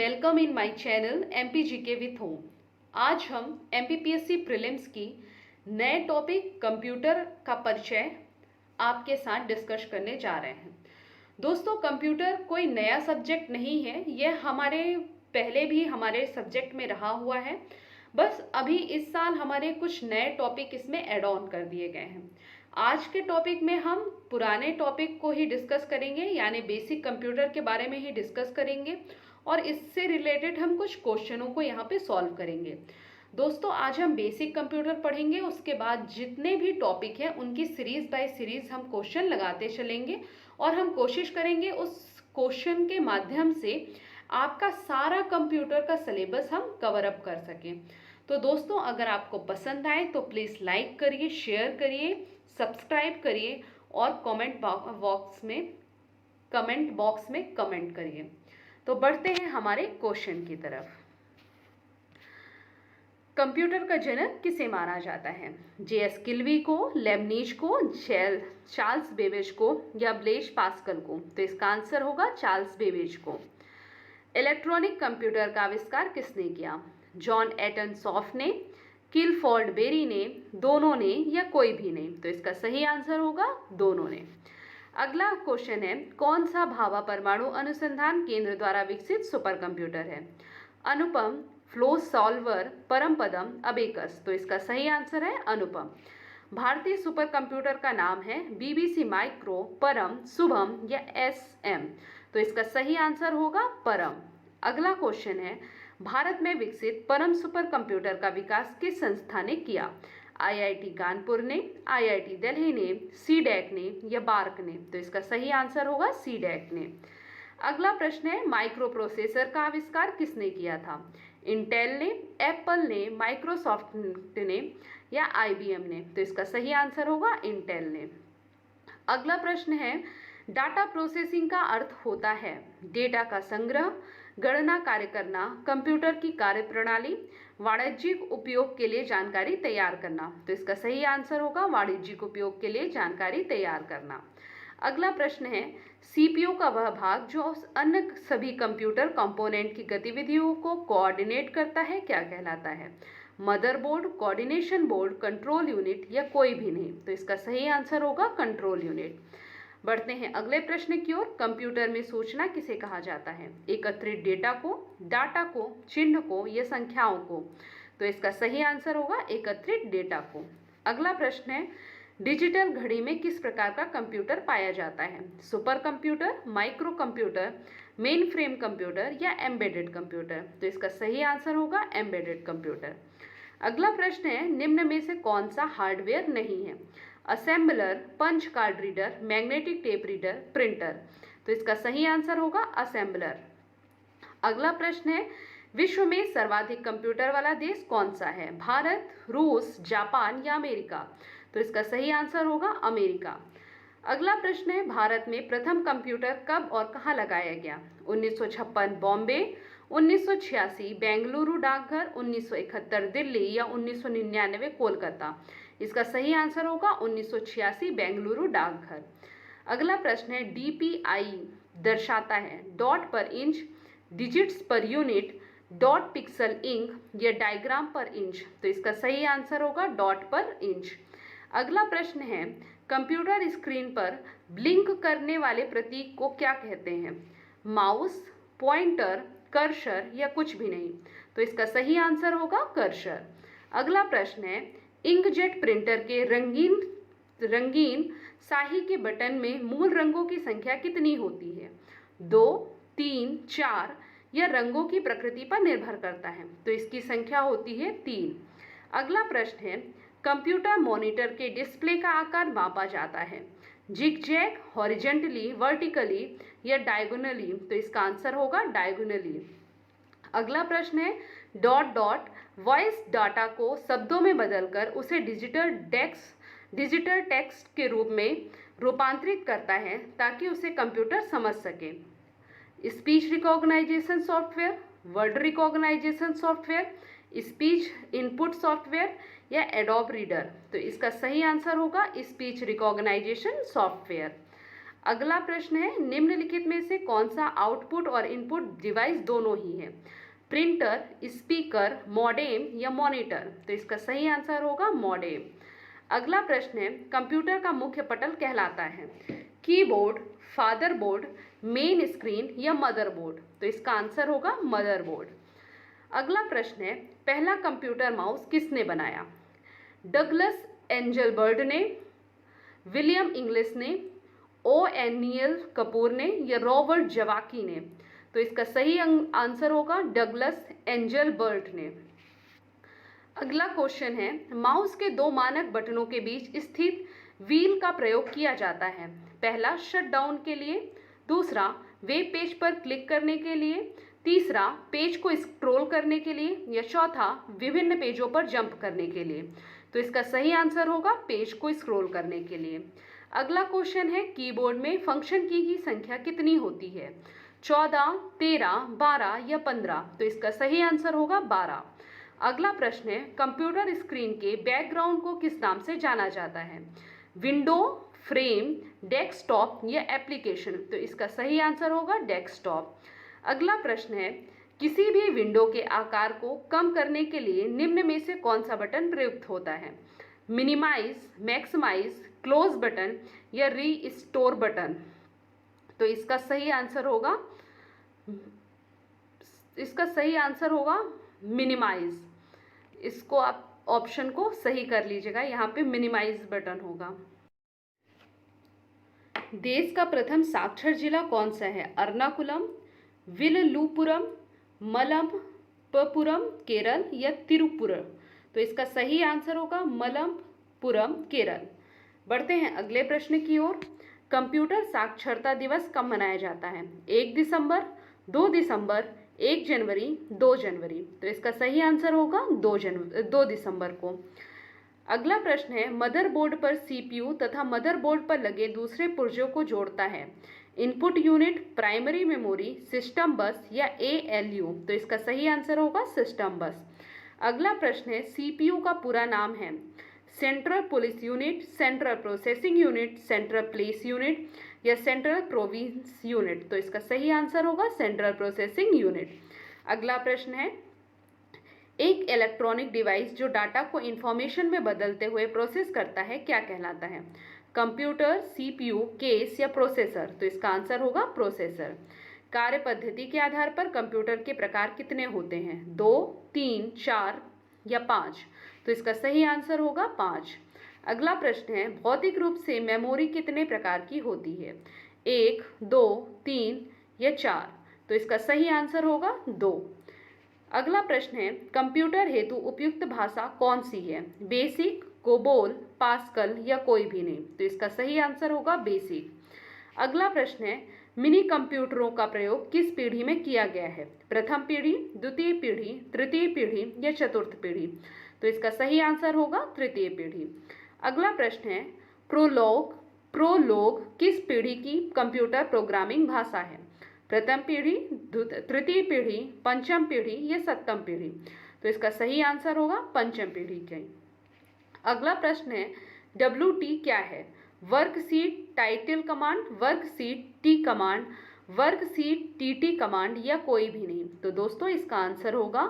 Welcome in my channel MP GK with home. आज हम MPPSC prelims की नए टॉपिक कंप्यूटर का परिचय आपके साथ डिस्कस करने जा रहे हैं। दोस्तों, कंप्यूटर कोई नया सब्जेक्ट नहीं है, यह हमारे पहले भी हमारे सब्जेक्ट में रहा हुआ है। बस अभी इस साल हमारे कुछ नए टॉपिक इसमें ऐड ऑन कर दिए गए हैं। आज के टॉपिक में हम पुराने टॉपिक को ही डिस्कस करेंगे, यानी बेसिक कंप्यूटर के बारे में ही डिस्कस करेंगे और इससे रिलेटेड हम कुछ क्वेश्चनों को यहाँ पे सॉल्व करेंगे। दोस्तों, आज हम बेसिक कंप्यूटर पढ़ेंगे, उसके बाद जितने भी टॉपिक हैं उनकी सीरीज बाय सीरीज हम क्वेश्चन लगाते चलेंगे और हम कोशिश करेंगे उस क्वेश्चन के माध्यम से आपका सारा कंप्यूटर का सिलेबस हम कवर अप कर सकें। तो दोस्तों, अगर आपको पसंद आए तो प्लीज़ लाइक करिए, शेयर करिए, सब्सक्राइब करिए और कमेंट बॉक्स में कमेंट करिए। तो बढ़ते हैं हमारे क्वेश्चन की तरफ। कंप्यूटर का जनक किसे माना जाता है? जेएस किल्वी को, लेबनीज को, चार्ल्स बेबेज को या ब्लेज पास्कल को? तो इसका आंसर होगा चार्ल्स बेबेज को। इलेक्ट्रॉनिक कंप्यूटर का आविष्कार किसने किया? जॉन एटनसॉफ ने, किलफोर्ड बेरी ने, दोनों ने या कोई भी नहीं? तो इसका सही आंसर होगा दोनों ने। अगला क्वेश्चन है, कौन सा भाभा परमाणु अनुसंधान केंद्र द्वारा विकसित सुपर कंप्यूटर है? अनुपम, फ्लो सॉल्वर, परमपदम, अबेकस? तो इसका सही आंसर है अनुपम। भारतीय सुपर कंप्यूटर का नाम है बीबीसी माइक्रो, परम, शुभम या एसएम? तो इसका सही आंसर होगा परम। अगला क्वेश्चन है, भारत में विकसित परम सुपर कंप्यूटर का विकास किस संस्था ने किया? आईआईटी कानपुर ने, आईआईटी दिल्ली ने, सीडैक ने या बार्क ने? तो इसका सही आंसर होगा सीडैक ने। अगला प्रश्न है, माइक्रो प्रोसेसर का आविष्कार किसने किया था? इंटेल ने, एप्पल ने, माइक्रोसॉफ्ट ने या आईबीएम ने? तो इसका सही आंसर होगा इंटेल ने। अगला प्रश्न है, डाटा प्रोसेसिंग का अर्थ होता है डेटा का संग्रह, गणना कार्य करना, कंप्यूटर की कार्यप्रणाली, वाणिज्यिक उपयोग के लिए जानकारी तैयार करना? तो इसका सही आंसर होगा वाणिज्यिक उपयोग के लिए जानकारी तैयार करना। अगला प्रश्न है, सीपीयू का वह भाग जो अन्य सभी कंप्यूटर कंपोनेंट की गतिविधियों को कोऑर्डिनेट करता है क्या कहलाता है? Motherboard, coordination board, control unit या कोई भी नहीं? तो इसका सही आंसर होगा कंट्रोल यूनिट। बढ़ते हैं अगले प्रश्न की ओर। कंप्यूटर में सूचना किसे कहा जाता है? एकत्रित डेटा को, डाटा को, चिन्ह को या संख्याओं को? तो इसका सही आंसर होगा एकत्रित डेटा को। अगला प्रश्न है, डिजिटल घड़ी में किस प्रकार का कंप्यूटर पाया जाता है? Super computer, micro computer, main frame computer या एम्बेडेड कंप्यूटर? तो इसका सही आंसर होगा एम्बेडेड कंप्यूटर। अगला प्रश्न है, निम्न में से कौन सा हार्डवेयर नहीं है? Assembler, punch card reader, magnetic tape reader, printer? तो इसका सही आंसर होगा असेंबलर। अगला प्रश्न है, विश्व में सर्वाधिक कंप्यूटर वाला देश कौन सा है? भारत, रूस, जापान या अमेरिका? तो इसका सही आंसर होगा अमेरिका। अगला प्रश्न है, भारत में प्रथम कंप्यूटर कब और कहाँ लगाया गया? 1956 बॉम्बे, 1986 बेंगलुरु डाकघर, 1971 दिल्ली या 1999 कोलकाता? इसका सही आंसर होगा 1986 बेंगलुरु डाकघर। अगला प्रश्न है, डीपीआई दर्शाता है dot per inch, digits per unit, dot pixel ink या डायग्राम पर इंच? तो इसका सही आंसर होगा डॉट पर इंच। अगला प्रश्न है, कंप्यूटर स्क्रीन पर ब्लिंक करने वाले प्रतीक को क्या कहते हैं? माउस, पॉइंटर, कर्सर या कुछ भी नहीं? तो इसका सही आंसर होगा कर्सर। अगला प्रश्न है, इंकजेट प्रिंटर के रंगीन स्याही के बटन में मूल रंगों की संख्या कितनी होती है? 2, 3, 4 या रंगों की प्रकृति पर निर्भर करता है? तो इसकी संख्या होती है 3। अगला प्रश्न है, कंप्यूटर मॉनिटर के डिस्प्ले का आकार मापा जाता है जिगजैग, हॉरिजेंटली, वर्टिकली या डायगोनली? तो इसका आंसर होगा डायगोनली। अगला प्रश्न है, डॉट डॉट वॉइस डाटा को शब्दों में बदलकर उसे डिजिटल टेक्स्ट के रूप में रूपांतरित करता है ताकि उसे कंप्यूटर समझ सके? Speech recognition software, word recognition software, speech input software या एडोब रीडर? तो इसका सही आंसर होगा स्पीच रिकॉग्नाइजेशन सॉफ्टवेयर। अगला प्रश्न है, निम्नलिखित में से कौन सा आउटपुट और इनपुट डिवाइस दोनों ही है? प्रिंटर, स्पीकर, मॉडेम या मॉनिटर? तो इसका सही आंसर होगा मॉडेम। अगला प्रश्न है, कंप्यूटर का मुख्य पटल कहलाता है? कीबोर्ड, फादरबोर्ड, मेन स्क्रीन या मदरबोर्ड? तो इसका आंसर होगा मदरबोर्ड। अगला प्रश्न है, पहला कंप्यूटर माउस किसने बनाया? डगलस एंजलबर्ट ने, विलियम इंग्लिस ने, ओ एनियल कपूर ने या रॉबर्ट जवाकी ने? तो इसका सही आंसर होगा डगलस एंजलबर्ट ने। अगला क्वेश्चन है, माउस के दो मानक बटनों के बीच स्थित व्हील का प्रयोग किया जाता है? पहला शट डाउन के लिए, दूसरा वेब पेज पर क्लिक करने के लिए, तीसरा पेज को स्क्रॉल करने के लिए या चौथा विभिन्न पेजों पर जंप करने के लिए? तो इसका सही आंसर होगा पेज को स्क्रॉल करने के लिए। अगला क्वेश्चन है, कीबोर्ड में फंक्शन की संख्या कितनी होती है? 14, 13, 12 या 15? तो इसका सही आंसर होगा 12। अगला प्रश्न है, कंप्यूटर स्क्रीन के बैकग्राउंड को किस नाम से जाना जाता है? विंडो, फ्रेम, डेस्कटॉप या एप्लीकेशन? तो इसका सही आंसर होगा डेस्कटॉप। अगला प्रश्न है, किसी भी विंडो के आकार को कम करने के लिए निम्न में से कौन सा बटन प्रयुक्त होता है? मिनिमाइज, मैक्सिमाइज, क्लोज बटन या रीस्टोर बटन? तो इसका सही आंसर होगा मिनिमाइज। इसको आप ऑप्शन को सही कर लीजिएगा, यहाँ पे मिनिमाइज बटन होगा। देश का प्रथम साक्षर जिला कौन सा है? एर्नाकुलम, विल्लुपुरम, मलप्पुरम केरल या तिरुपुरम? तो इसका सही आंसर होगा मलप्पुरम केरल। बढ़ते हैं अगले प्रश्न की ओर। कंप्यूटर साक्षरता दिवस कब मनाया जाता है? 1 दिसंबर, 2 दिसंबर, 1 जनवरी, 2 जनवरी? तो इसका सही आंसर होगा 2 दिसंबर को। अगला प्रश्न है, मदरबोर्ड पर सीपीयू तथा मदरबोर्ड पर लगे दूसरे पुर्जों को जोड़ता है? Input unit, primary memory, system बस या एएलयू? तो इसका सही आंसर होगा सिस्टम बस। अगला प्रश्न है, सीपीयू का पूरा नाम है? Central police unit, central processing unit, central place unit या सेंट्रल प्रोविंस यूनिट? तो इसका सही आंसर होगा सेंट्रल प्रोसेसिंग यूनिट। अगला प्रश्न है, एक इलेक्ट्रॉनिक डिवाइस जो डाटा को इंफॉर्मेशन में बदलते हुए प्रोसेस करता है क्या कहलाता है? कंप्यूटर, सीपीयू, केस या प्रोसेसर? तो इसका आंसर होगा प्रोसेसर। कार्य पद्धति के आधार पर कंप्यूटर के प्रकार कितने होते हैं? 2, 3, 4 या 5? तो इसका सही आंसर होगा 5। अगला प्रश्न है, भौतिक रूप से मेमोरी कितने प्रकार की होती है? 1, 2, 3 या 4? तो इसका सही आंसर होगा 2। अगला प्रश्न है, कंप्यूटर हेतु उपयुक्त भाषा कौन सी है? बेसिक, कोबोल, पास्कल या कोई भी नहीं? तो इसका सही आंसर होगा बेसिक। अगला प्रश्न है, मिनी कंप्यूटरों का प्रयोग किस पीढ़ी में किया गया है? प्रथम पीढ़ी, द्वितीय पीढ़ी, तृतीय पीढ़ी या चतुर्थ पीढ़ी? तो इसका सही आंसर होगा तृतीय पीढ़ी। अगला प्रश्न है, प्रोलोग किस पीढ़ी की कंप्यूटर प्रोग्रामिंग भाषा है? प्रथम पीढ़ी, तृतीय पीढ़ी, पंचम पीढ़ी या सप्तम पीढ़ी? तो इसका सही आंसर होगा पंचम पीढ़ी की। अगला प्रश्न है, WT क्या है? Worksheet title command, worksheet T command, worksheet TT command या कोई भी नहीं? तो दोस्तों इसका आंसर होगा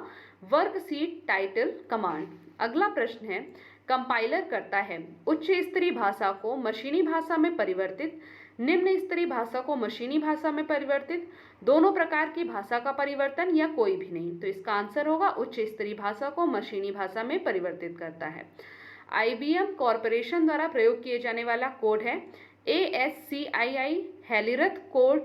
वर्कशीट टाइटल कमांड। अगला प्रश्न है, कंपाइलर करता है उच्च स्तरीय भाषा को मशीनी भाषा में परिवर्तित, निम्न स्तरीय भाषा को मशीनी भाषा में परिवर्तित, दोनों प्रकार की भाषा का परिवर्तन या कोई भी नहीं? तो इसका आंसर होगा उच्च स्तरीय भाषा को मशीनी भाषा में परिवर्तित करता है। IBM कॉरपोरेशन द्वारा प्रयोग किए जाने वाला कोड है ASCII, हेलिरथ कोड,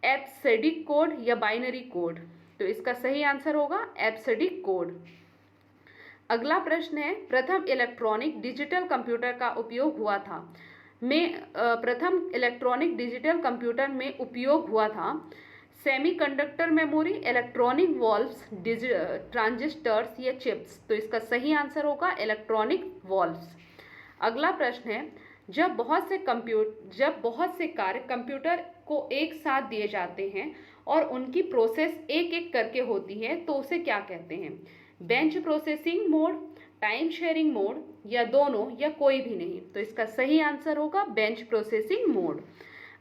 एब्सिडिक कोड या बाइनरी कोड? तो इसका सही आंसर होगा एब्सिडिक कोड। अगला प्रश्न है, प्रथम इलेक्ट्रॉनिक डिजिटल कंप्यूटर का उपयोग हुआ था? प्रथम इलेक्ट्रॉनिक डिजिटल कंप्यूटर में उपयोग हुआ था semiconductor memory, electronic valves, transistors या चिप्स? तो इसका सही आंसर होगा इलेक्ट्रॉनिक वॉल्व्स। अगला प्रश्न है, जब बहुत से कार्य कंप्यूटर को एक साथ दिए जाते हैं और उनकी प्रोसेस एक एक करके होती है तो उसे क्या कहते हैं? Bench processing mode, time sharing mode या दोनों या कोई भी नहीं? तो इसका सही आंसर होगा बेंच प्रोसेसिंग मोड।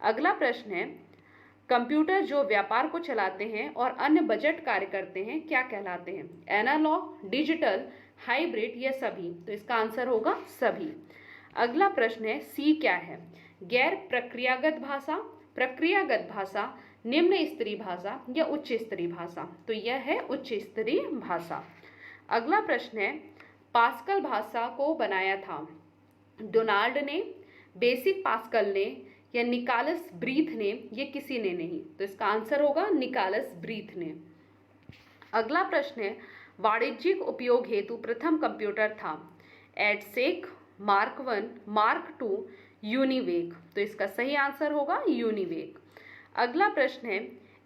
अगला प्रश्न है, कंप्यूटर जो व्यापार को चलाते हैं और अन्य बजट कार्य करते हैं क्या कहलाते हैं? एनालॉग, डिजिटल, हाइब्रिड या सभी? तो इसका आंसर होगा सभी। अगला प्रश्न है, सी क्या है? गैर प्रक्रियागत भाषा, प्रक्रियागत भाषा, निम्न स्तरीय भाषा या उच्च स्तरीय भाषा? तो यह है उच्च स्तरीय भाषा। अगला प्रश्न है, पास्कल भाषा को बनाया था डोनाल्ड ने, बेसिक पास्कल ने या निकालस ब्रीथ ने, ये किसी ने नहीं? तो इसका आंसर होगा निकालस ब्रीथ ने। अगला प्रश्न है, वाणिज्यिक उपयोग हेतु प्रथम कंप्यूटर था एडसेक, मार्क 1, मार्क 2, यूनिवेक? तो इसका सही आंसर होगा यूनिवेक। अगला प्रश्न है,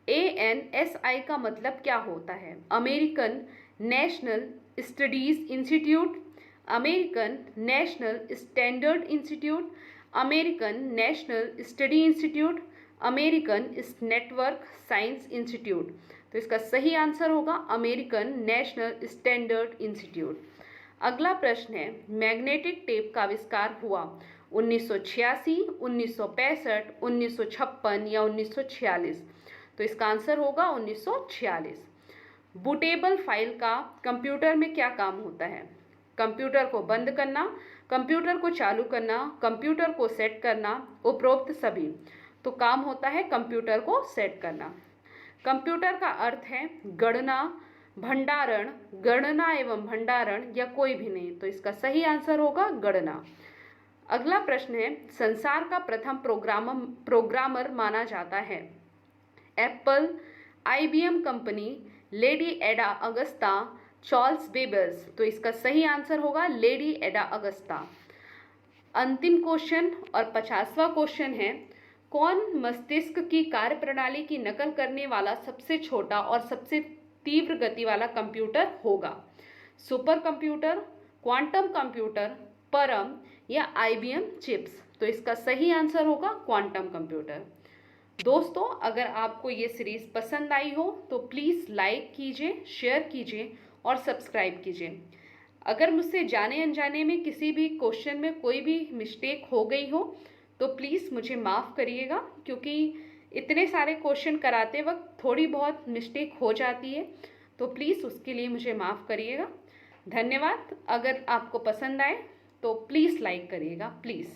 ANSI का मतलब क्या होता है? American national studies institute, American national standard institute, American national study institute, American network science institute? तो इसका सही आंसर होगा अमेरिकन नेशनल स्टैंडर्ड इंस्टीट्यूट। अगला प्रश्न है, मैग्नेटिक टेप का आविष्कार हुआ 1986, 1965, 1956 या 1946? तो इसका आंसर होगा 1946। बूटेबल फाइल का कंप्यूटर में क्या काम होता है? कंप्यूटर को बंद करना, कंप्यूटर को चालू करना, कंप्यूटर को सेट करना, उपरोक्त सभी? तो काम होता है कंप्यूटर को सेट करना। कंप्यूटर का अर्थ है गणना, भंडारण, गणना एवं भंडारण या कोई भी नहीं? तो इसका सही आंसर होगा गणना। अगला प्रश्न है, संसार का प्रथम प्रोग्रामर माना जाता है एप्पल, IBM कंपनी, लेडी एडा अगस्ता, चार्ल्स बेबेज? तो इसका सही आंसर होगा लेडी एडा अगस्ता। अंतिम क्वेश्चन और 50वां क्वेश्चन है, कौन मस्तिष्क की कार्यप्रणाली की नकल करने वाला सबसे छोटा और सबसे तीव्र गति वाला कंप्यूटर होगा? सुपर कंप्यूटर, क्वांटम कंप्यूटर, परम या IBM चिप्स? तो इसका सही आंसर होगा क्वांटम कंप्यूटर। दोस्तों, अगर आपको ये सीरीज पसंद आई हो तो प्लीज़ लाइक कीजिए, शेयर कीजिए और सब्सक्राइब कीजिए। अगर मुझसे जाने अनजाने में किसी भी क्वेश्चन में कोई भी मिस्टेक हो गई हो तो प्लीज़ मुझे माफ़ करिएगा, क्योंकि इतने सारे क्वेश्चन कराते वक्त थोड़ी बहुत मिस्टेक हो जाती है, तो प्लीज़ उसके लिए मुझे माफ़ करिएगा। धन्यवाद। अगर आपको पसंद आए तो प्लीज़ लाइक करिएगा, प्लीज़।